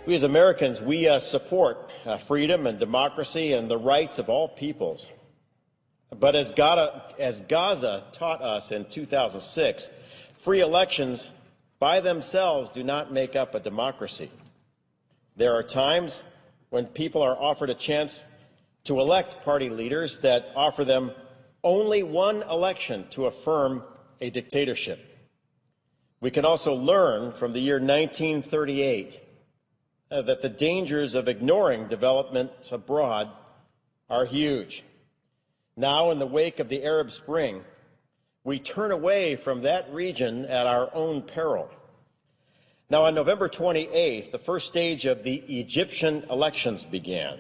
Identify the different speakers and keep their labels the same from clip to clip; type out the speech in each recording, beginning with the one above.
Speaker 1: We as Americans, we support freedom and democracy and the rights of all peoples. But as Gaza taught us in 2006, free elections by themselves do not make up a democracy. There are times when people are offered a chance to elect party leaders that offer them only one election to affirm a dictatorship. We can also learn from the year 1938 that the dangers of ignoring developments abroad are huge. Now, in the wake of the Arab Spring, we turn away from that region at our own peril. Now, on November 28th, the first stage of the Egyptian elections began,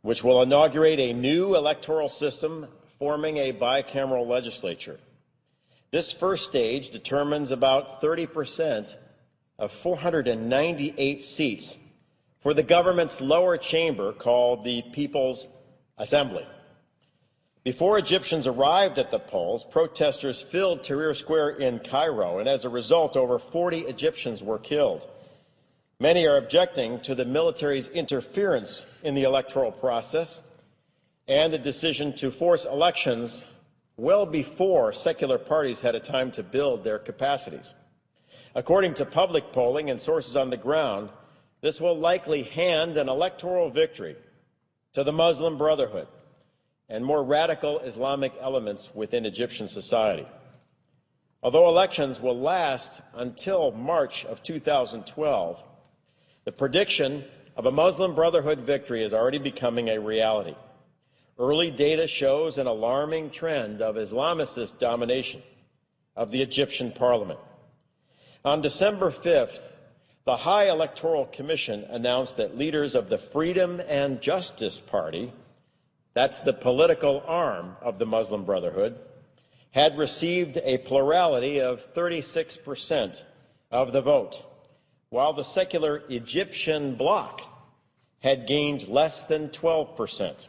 Speaker 1: which will inaugurate a new electoral system forming a bicameral legislature. This first stage determines about 30% of 498 seats for the government's lower chamber called the People's Assembly. Before Egyptians arrived at the polls, protesters filled Tahrir Square in Cairo, and as a result, over 40 Egyptians were killed. Many are objecting to the military's interference in the electoral process and the decision to force elections well before secular parties had a time to build their capacities. According to public polling and sources on the ground, this will likely hand an electoral victory to the Muslim Brotherhood and more radical Islamic elements within Egyptian society. Although elections will last until March of 2012, the prediction of a Muslim Brotherhood victory is already becoming a reality. Early data shows an alarming trend of Islamicist domination of the Egyptian parliament. On December 5th, the High Electoral Commission announced that leaders of the Freedom and Justice Party, that's the political arm of the Muslim Brotherhood, had received a plurality of 36% of the vote, while the secular Egyptian bloc had gained less than 12%.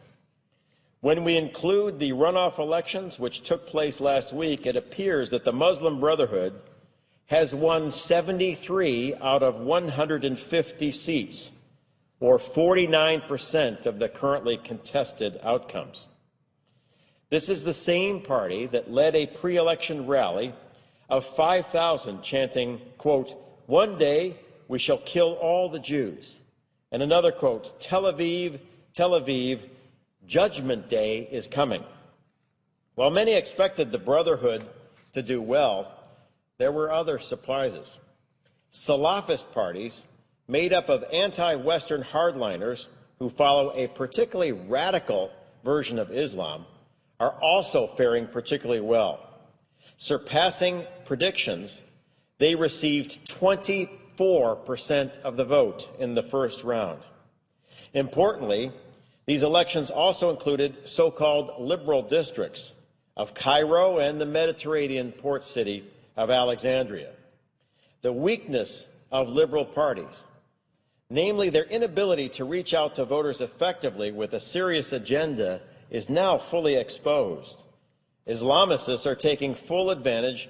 Speaker 1: When we include the runoff elections, which took place last week, it appears that the Muslim Brotherhood has won 73 out of 150 seats, or 49% of the currently contested outcomes. This is the same party that led a pre-election rally of 5,000 chanting, quote, "One day we shall kill all the Jews," and another quote, Tel Aviv, Judgment Day is coming." While many expected the Brotherhood to do well, there were other surprises. Salafist parties made up of anti-Western hardliners who follow a particularly radical version of Islam are also faring particularly well. Surpassing predictions, they received 24% of the vote in the first round. Importantly, these elections also included so-called liberal districts of Cairo and the Mediterranean port city of Alexandria. The weakness of liberal parties, namely their inability to reach out to voters effectively with a serious agenda, is now fully exposed. Islamicists are taking full advantage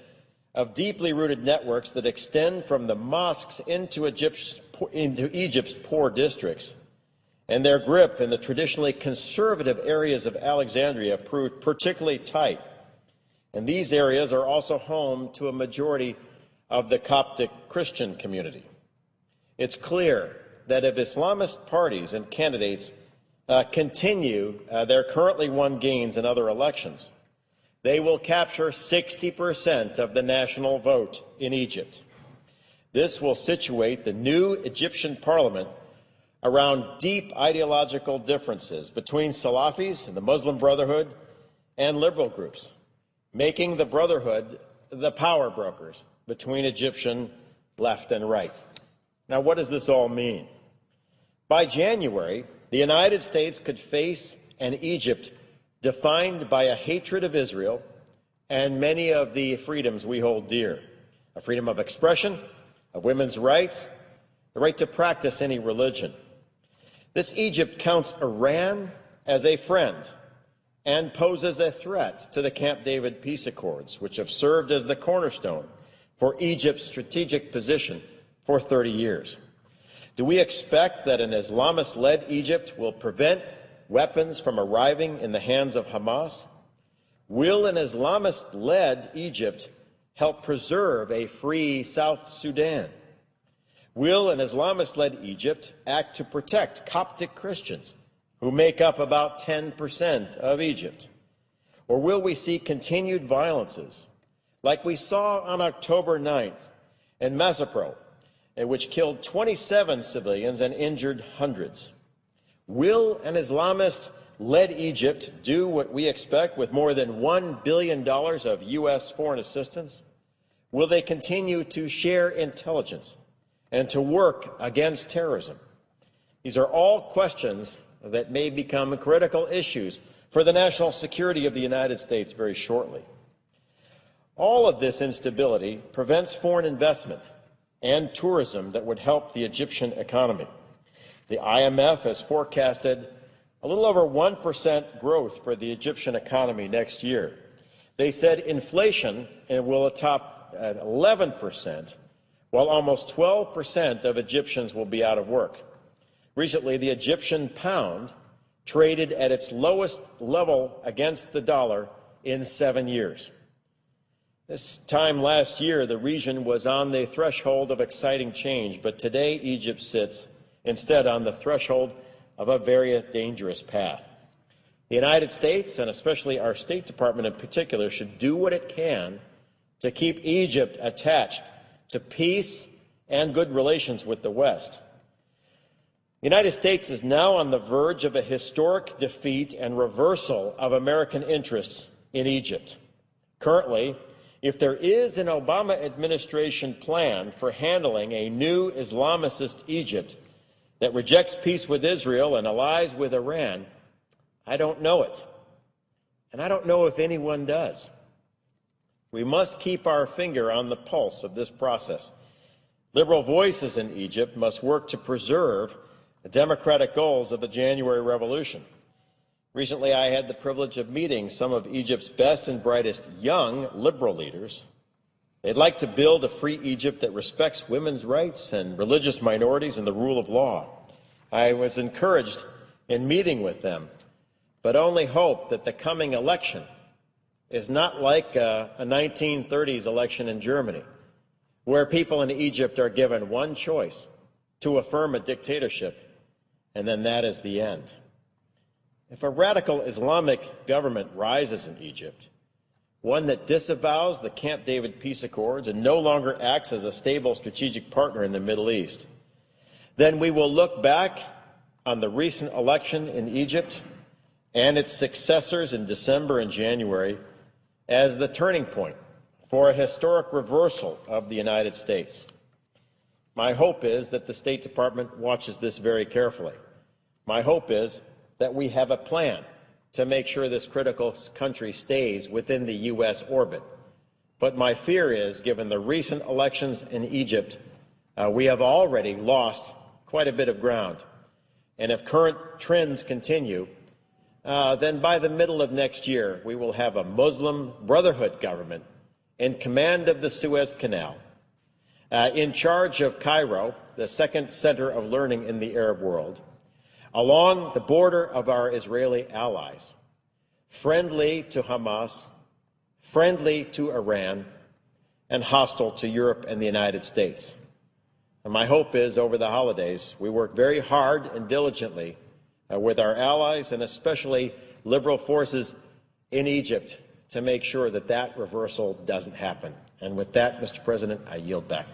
Speaker 1: of deeply rooted networks that extend from the mosques into Egypt's poor districts, and their grip in the traditionally conservative areas of Alexandria proved particularly tight. And these areas are also home to a majority of the Coptic Christian community. It's clear that if Islamist parties and candidates continue their currently won gains in other elections, they will capture 60% of the national vote in Egypt. This will situate the new Egyptian parliament around deep ideological differences between Salafis and the Muslim Brotherhood and liberal groups, making the Brotherhood the power brokers between Egyptian left and right. Now, what does this all mean? By January, the United States could face an Egypt defined by a hatred of Israel and many of the freedoms we hold dear: a freedom of expression, of women's rights, the right to practice any religion. This Egypt counts Iran as a friend and poses a threat to the Camp David peace accords, which have served as the cornerstone for Egypt's strategic position for 30 years. Do we expect that an Islamist-led Egypt will prevent weapons from arriving in the hands of Hamas? Will an Islamist-led Egypt help preserve a free South Sudan? Will an Islamist-led Egypt act to protect Coptic Christians, who make up about 10% of Egypt? Or will we see continued violences, like we saw on October 9th in Mosrى, which killed 27 civilians and injured hundreds? Will an Islamist-led Egypt do what we expect with more than $1 billion of U.S. foreign assistance? Will they continue to share intelligence and to work against terrorism? These are all questions that may become critical issues for the national security of the United States very shortly. All of this instability prevents foreign investment and tourism that would help the Egyptian economy. The IMF has forecasted a little over 1% growth for the Egyptian economy next year. They said inflation will top at 11%, while almost 12% of Egyptians will be out of work. Recently, the Egyptian pound traded at its lowest level against the dollar in 7 years. This time last year, the region was on the threshold of exciting change, but today Egypt sits instead on the threshold of a very dangerous path. The United States, and especially our State Department in particular, should do what it can to keep Egypt attached to peace and good relations with the West. The United States is now on the verge of a historic defeat and reversal of American interests in Egypt. Currently, if there is an Obama administration plan for handling a new Islamist Egypt that rejects peace with Israel and allies with Iran, I don't know it. And I don't know if anyone does. We must keep our finger on the pulse of this process. Liberal voices in Egypt must work to preserve the democratic goals of the January Revolution. Recently, I had the privilege of meeting some of Egypt's best and brightest young liberal leaders. They'd like to build a free Egypt that respects women's rights and religious minorities and the rule of law. I was encouraged in meeting with them, but only hope that the coming election is not like a 1930s election in Germany, where people in Egypt are given one choice: to affirm a dictatorship, and then that is the end. If a radical Islamic government rises in Egypt, one that disavows the Camp David peace accords and no longer acts as a stable strategic partner in the Middle East, then we will look back on the recent election in Egypt and its successors in December and January as the turning point for a historic reversal of the United States. My hope is that the State Department watches this very carefully. My hope is that we have a plan to make sure this critical country stays within the U.S. orbit. But my fear is, given the recent elections in Egypt, we have already lost quite a bit of ground. And if current trends continue, then by the middle of next year, we will have a Muslim Brotherhood government in command of the Suez Canal, in charge of Cairo, the second center of learning in the Arab world, along the border of our Israeli allies, friendly to Hamas, friendly to Iran, and hostile to Europe and the United States. And my hope is, over the holidays, we work very hard and diligently with our allies, and especially liberal forces in Egypt, to make sure that that reversal doesn't happen. And with that, Mr. President, I yield back.